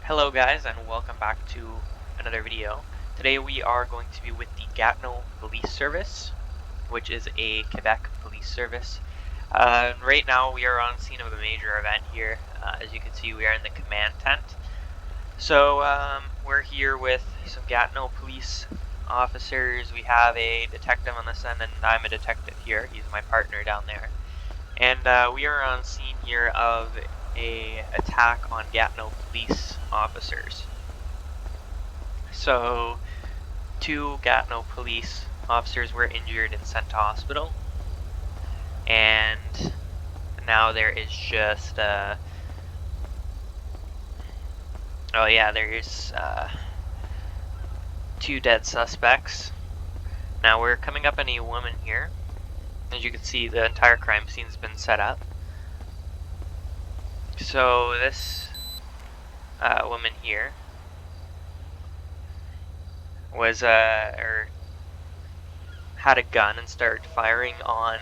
Hello guys, and welcome back to another video. Today we are going to be with the Gatineau Police Service, which is a Quebec police service. Right now we are on scene of a major event here. As you can see, we are in the command tent. So we're here with some Gatineau police officers. We have a detective on this end, and I'm a detective here. He's my partner down there. And we are on scene here of a attack on Gatineau police officers. So 2 Gatineau police officers were injured and sent to hospital, and now there is just there's 2 dead suspects. Now we're coming up on a woman here. As you can see, the entire crime scene's been set up. So this woman here was had a gun and started firing on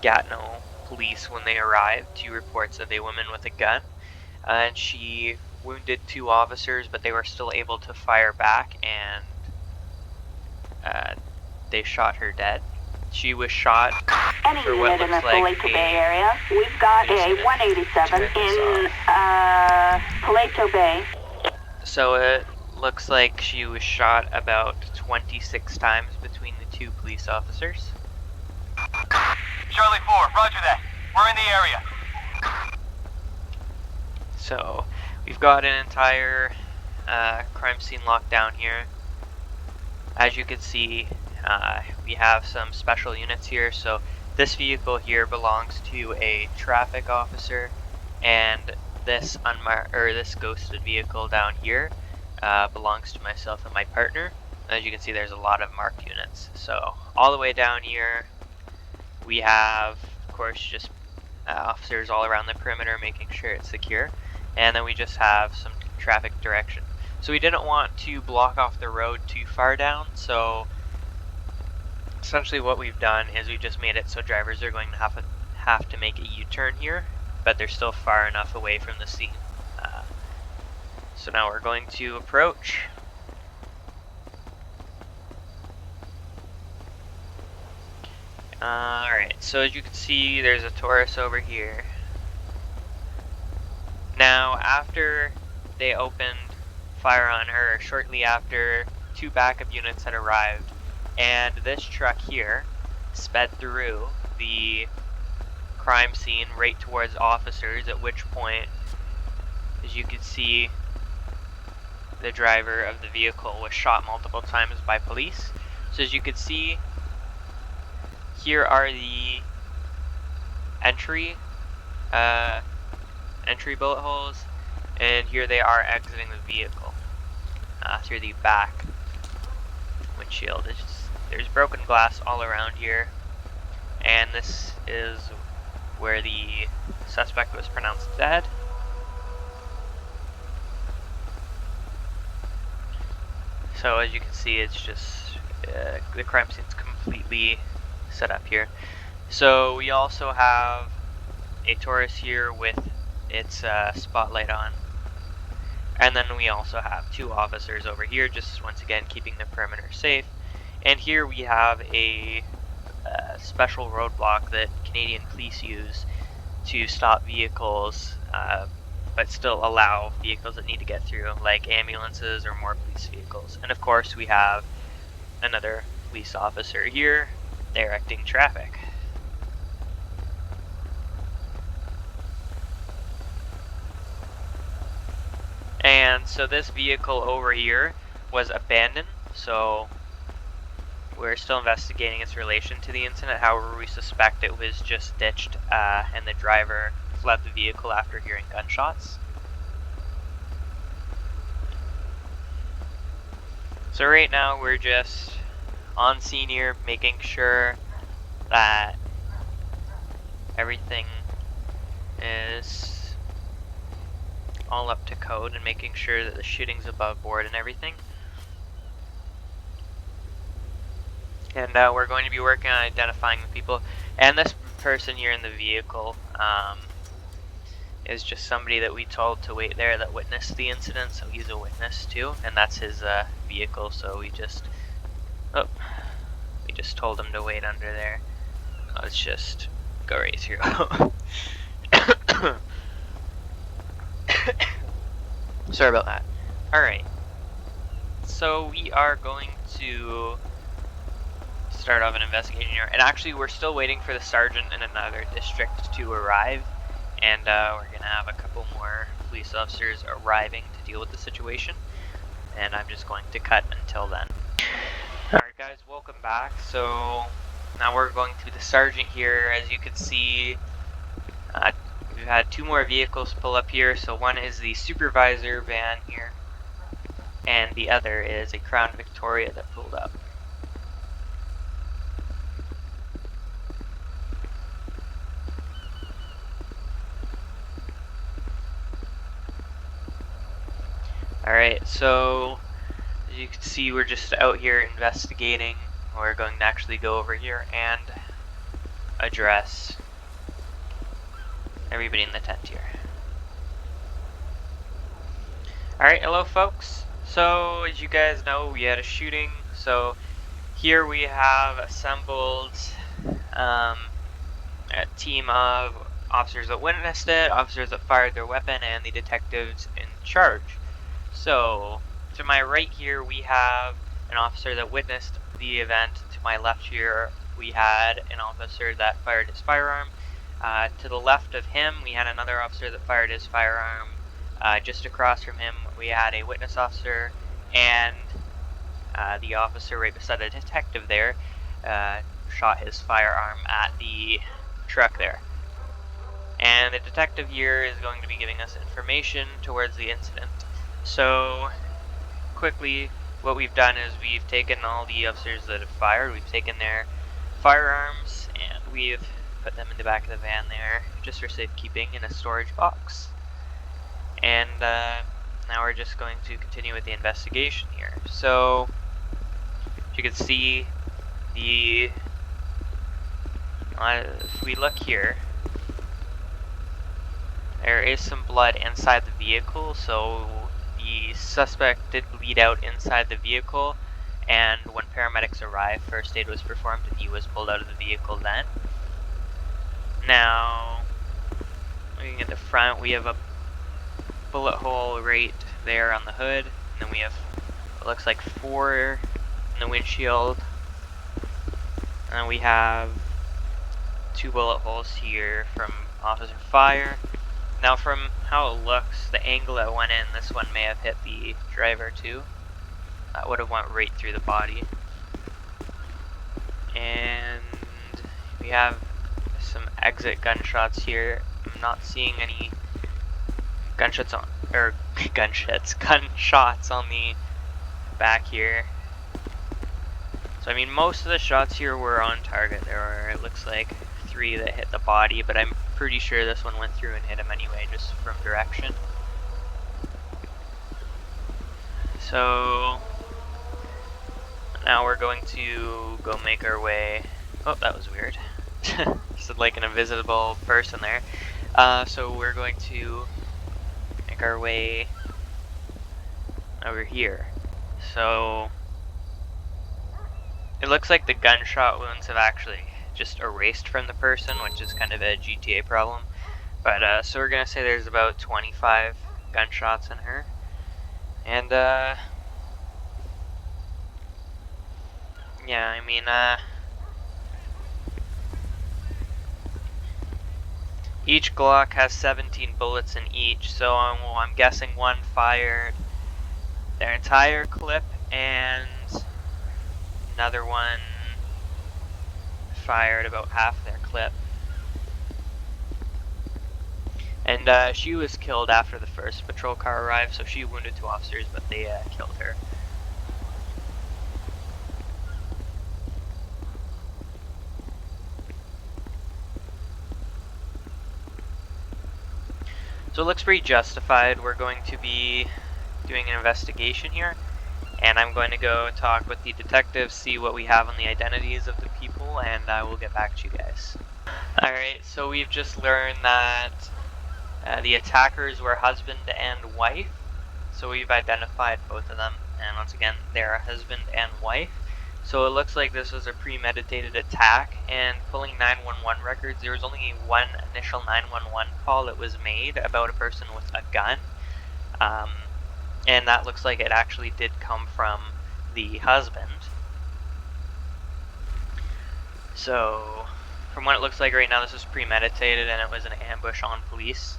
Gatineau police when they arrived. 2 reports of a woman with a gun, and she wounded 2 officers, but they were still able to fire back, and they shot her dead. She was shot for what looks like Paleto Bay area. We've got a 187 in Paleto Bay. So it looks like she was shot about 26 times between the 2 police officers. Charlie 4, roger that. We're in the area. So we've got an entire crime scene lockdown here. As you can see, we have some special units here. So this vehicle here belongs to a traffic officer, and this this ghosted vehicle down here belongs to myself and my partner. As you can see, there's a lot of marked units. So all the way down here, we have, of course, just officers all around the perimeter making sure it's secure, and then we just have some traffic direction. So we didn't want to block off the road too far down, so essentially what we've done is we just made it so drivers are going to have to make a U-turn here, but they're still far enough away from the scene. So now we're going to approach. Alright, so as you can see, there's a Taurus over here. Now, after they opened fire on her, shortly after, 2 backup units had arrived, and this truck here sped through the crime scene right towards officers, at which point, as you can see, the driver of the vehicle was shot multiple times by police. So as you can see, here are the entry bullet holes, and here they are exiting the vehicle through the back windshield. There's broken glass all around here, and this is where the suspect was pronounced dead. So as you can see, it's just the crime scene's completely set up here. So we also have a Taurus here with its spotlight on, and then we also have 2 officers over here, just once again keeping the perimeter safe. And here we have a special roadblock that Canadian police use to stop vehicles, but still allow vehicles that need to get through, like ambulances or more police vehicles. And of course we have another police officer here directing traffic. And so this vehicle over here was abandoned, so we're still investigating its relation to the incident. However, we suspect it was just ditched and the driver fled the vehicle after hearing gunshots. So right now we're just on scene here, making sure that everything is all up to code and making sure that the shooting's above board and everything. And we're going to be working on identifying the people. And this person here in the vehicle is just somebody that we told to wait there that witnessed the incident, so he's a witness too, and that's his vehicle, so we just told him to wait under there. Let's just go right through. Sorry about that. Alright, so we are going to start off an investigation here, and actually we're still waiting for the sergeant in another district to arrive, and we're gonna have a couple more police officers arriving to deal with the situation, and I'm just going to cut until then. Alright guys, welcome back. So now we're going to the sergeant here. As you can see, we've had two more vehicles pull up here. So one is the supervisor van here, and the other is a Crown Victoria that pulled up. Alright, so as you can see, we're just out here investigating. We're going to actually go over here and address everybody in the tent here. Alright, hello folks. So as you guys know, we had a shooting. So here we have assembled a team of officers that witnessed it, officers that fired their weapon, and the detectives in charge. So to my right here, we have an officer that witnessed the event. To my left here, we had an officer that fired his firearm. To the left of him, we had another officer that fired his firearm. Just across from him, we had a witness officer, and the officer right beside the detective there shot his firearm at the truck there. And the detective here is going to be giving us information towards the incident. So quickly, what we've done is we've taken all the officers that have fired, we've taken their firearms, and we've put them in the back of the van there, just for safekeeping in a storage box. And now we're just going to continue with the investigation here. So, as you can see, if we look here, there is some blood inside the vehicle, so the suspect did bleed out inside the vehicle, and when paramedics arrived, first aid was performed and he was pulled out of the vehicle then. Now, looking at the front, we have a bullet hole right there on the hood, and then we have, it looks like 4 in the windshield, and we have 2 bullet holes here from officer fire. Now from how it looks, the angle that went in, this one may have hit the driver too. That would have went right through the body. And we have some exit gunshots here. I'm not seeing any gunshots on the back here. So I mean, most of the shots here were on target. There were, it looks like, 3 that hit the body, but I'm pretty sure this one went through and hit him anyway, just from direction. So now we're going to go make our way. Oh, that was weird. Just like an invisible person there. So we're going to make our way over here. So it looks like the gunshot wounds have actually just erased from the person, which is kind of a GTA problem. But so we're gonna say there's about 25 gunshots in her, and yeah, I mean, each Glock has 17 bullets in each, so I'm guessing one fired their entire clip, and another one fired about half their clip. And she was killed after the first patrol car arrived, so she wounded 2 officers, but they killed her. So it looks pretty justified. We're going to be doing an investigation here, and I'm going to go talk with the detectives, see what we have on the identities of the people, and I will get back to you guys. Alright, so we've just learned that The attackers were husband and wife, so we've identified both of them, and once again, they're a husband and wife. So it looks like this was a premeditated attack, and pulling 911 records, there was only one initial 911 call that was made about a person with a gun, and that looks like it actually did come from the husband. So from what it looks like right now, this was premeditated and it was an ambush on police.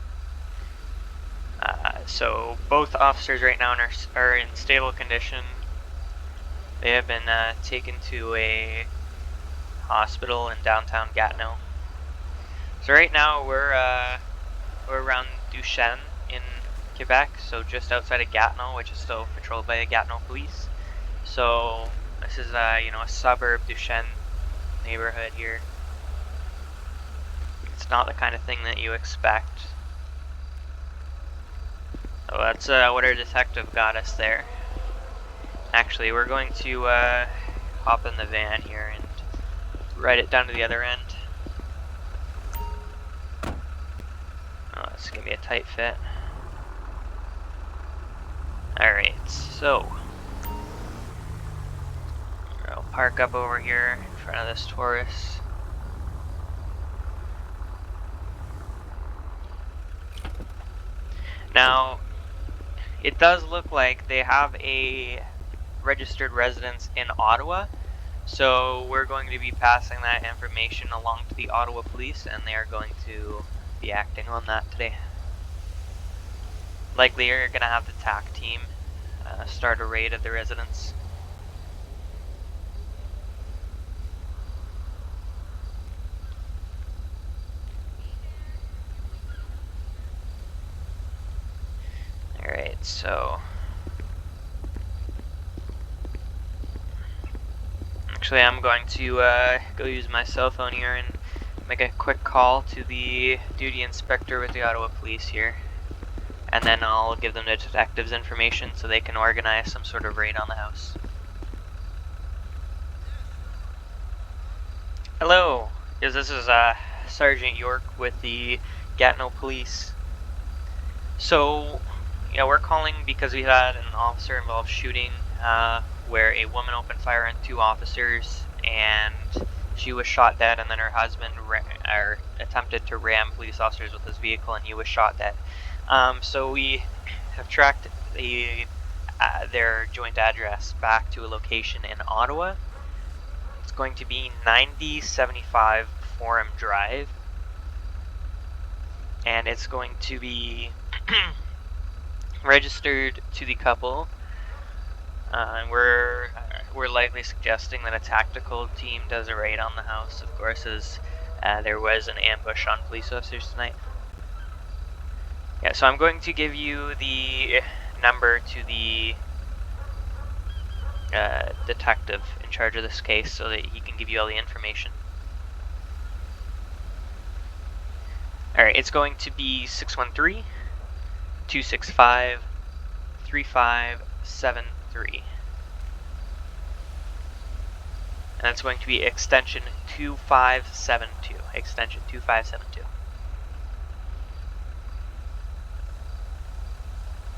So both officers right now are in stable condition. They have been taken to a hospital in downtown Gatineau. So right now we're around Duchesne in Quebec, so just outside of Gatineau, which is still patrolled by the Gatineau Police. So this is a suburb Duchesne neighborhood here. It's not the kind of thing that you expect. So that's what our detective got us there. Actually, we're going to hop in the van here and ride it down to the other end. Oh, it's gonna be a tight fit. Alright, so I'll park up over here in front of this Taurus. Now, it does look like they have a registered residence in Ottawa, so we're going to be passing that information along to the Ottawa Police, and they are going to be acting on that today. Likely you're going to have the TAC team start a raid at the residence. Alright, so actually I'm going to go use my cell phone here and make a quick call to the duty inspector with the Ottawa Police here, and then I'll give them the detective's information so they can organize some sort of raid on the house. Hello, yes, this is Sergeant York with the Gatineau Police. So yeah, we're calling because we had an officer involved shooting where a woman opened fire on 2 officers and she was shot dead, and then her husband attempted to ram police officers with his vehicle and he was shot dead. So we have tracked their joint address back to a location in Ottawa. It's going to be 9075 Forum Drive, and it's going to be registered to the couple, and we're likely suggesting that a tactical team does a raid on the house, of course, as there was an ambush on police officers tonight. Yeah, so I'm going to give you the number to the detective in charge of this case so that he can give you all the information. Alright, it's going to be 613-265-3573. And that's going to be extension 2572. Extension 2572.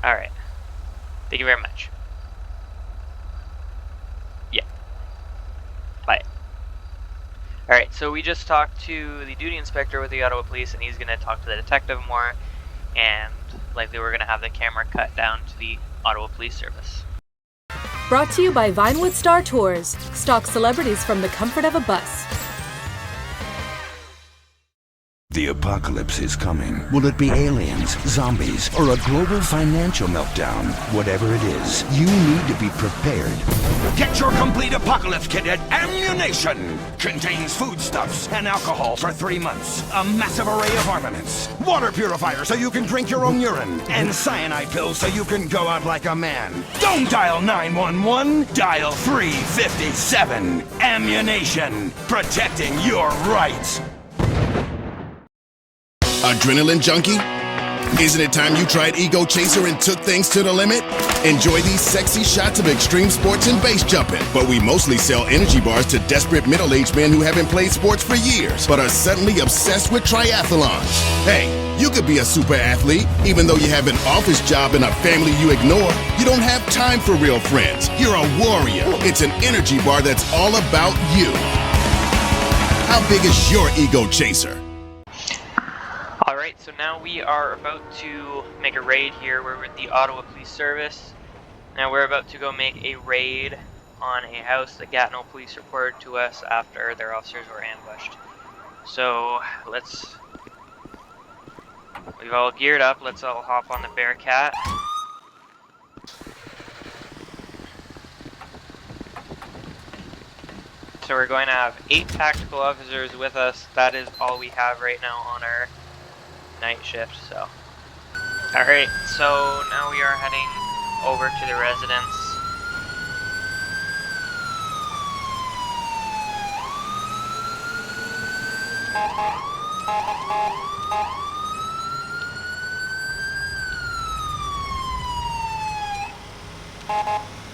Alright. Thank you very much. Yeah. Bye. Alright, so we just talked to the duty inspector with the Ottawa Police, and he's going to talk to the detective more, and likely we're going to have the camera cut down to the Ottawa Police Service. Brought to you by Vinewood Star Tours. Stock celebrities from the comfort of a bus. The apocalypse is coming. Will it be aliens, zombies, or a global financial meltdown? Whatever it is, you need to be prepared. Get your complete apocalypse kit at Ammunition! Contains foodstuffs and alcohol for 3 months. A massive array of armaments. Water purifier so you can drink your own urine. And cyanide pills so you can go out like a man. Don't dial 911, dial 357. Ammunition. Protecting your rights. Adrenaline junkie? Isn't it time you tried Ego Chaser and took things to the limit? Enjoy these sexy shots of extreme sports and base jumping. But we mostly sell energy bars to desperate middle-aged men who haven't played sports for years, but are suddenly obsessed with triathlons. Hey, You could be a super athlete, even though you have an office job and a family you ignore. You don't have time for real friends. You're a warrior. It's an energy bar that's all about you. How big is your ego chaser? Alright, so now we are about to make a raid here. We're with the Ottawa Police Service. Now we're about to go make a raid on a house that Gatineau Police reported to us after their officers were ambushed. So we've all geared up, let's all hop on the Bearcat. So we're going to have 8 tactical officers with us. That is all we have right now on our night shift, so. Alright, so now we are heading over to the residence.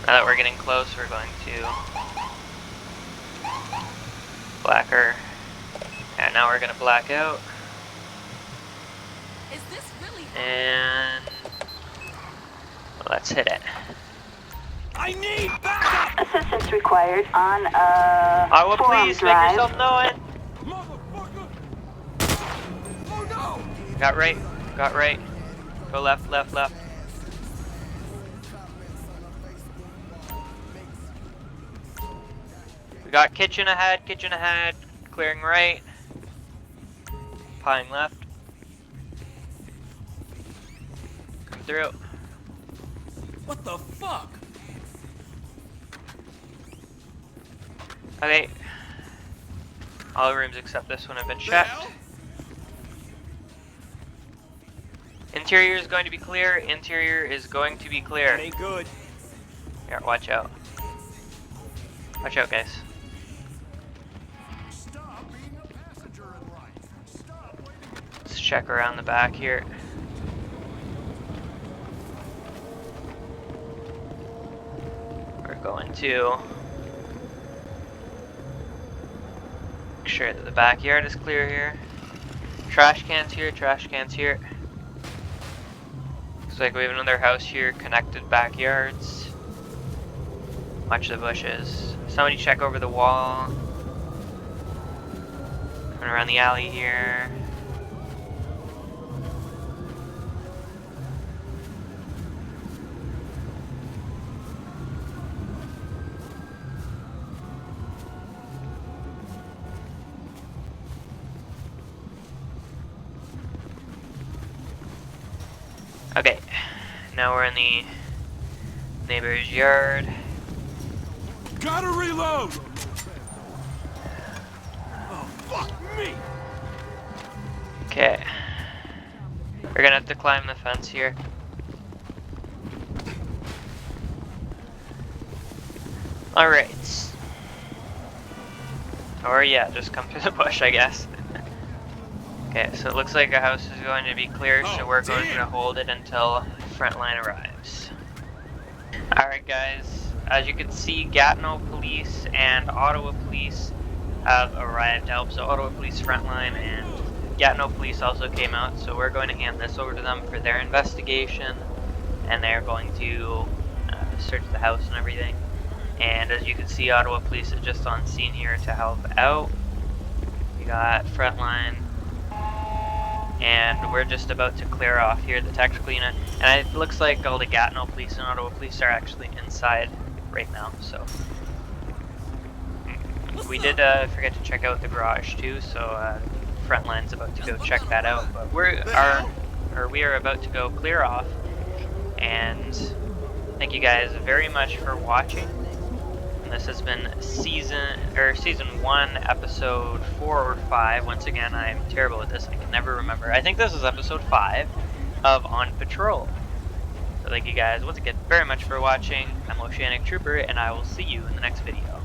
Now that we're getting close, we're going to black her. And now we're going to black out. Is this really? And let's hit it. I need backup! Assistance required on Iowa Forum Police, make Drive. yourself known. Motherfucker! Oh no! Got right, got right. Go left, left, left. We got kitchen ahead, clearing right. Pieing left. Come through. What the fuck? Okay. All the rooms except this one have been checked. Interior is going to be clear. Interior is going to be clear. Ain't good. Here, watch out. Watch out, guys. Stop being a passenger in life. Stop waiting. Let's check around the back here. We're going to make sure that the backyard is clear here. Trash cans here, trash cans here. Looks like we have another house here, connected backyards. Watch the bushes. Somebody check over the wall. Coming around the alley here. Okay, now we're in the neighbor's yard. Gotta reload! Oh, fuck me! Okay. We're gonna have to climb the fence here. Alright. Or yeah, just come through the bush, I guess. Okay, so it looks like a house is going to be clear, so we're going to hold it until Frontline arrives. Alright guys, as you can see, Gatineau Police and Ottawa Police have arrived to help. So Ottawa Police Frontline and Gatineau Police also came out, so we're going to hand this over to them for their investigation, and they're going to search the house and everything. And as you can see, Ottawa Police is just on scene here to help out. We got Frontline, and we're just about to clear off here the tactical unit. And it looks like all the Gatineau Police and Ottawa Police are actually inside right now, so. We did forget to check out the garage too, so Frontline's about to go check that out. But we are about to go clear off, and thank you guys very much for watching. And this has been season 1, episode 4 or 5. Once again, I'm terrible at this. I can never remember. I think this is episode 5 of On Patrol. So thank you guys once again very much for watching. I'm Oceanic Trooper, and I will see you in the next video.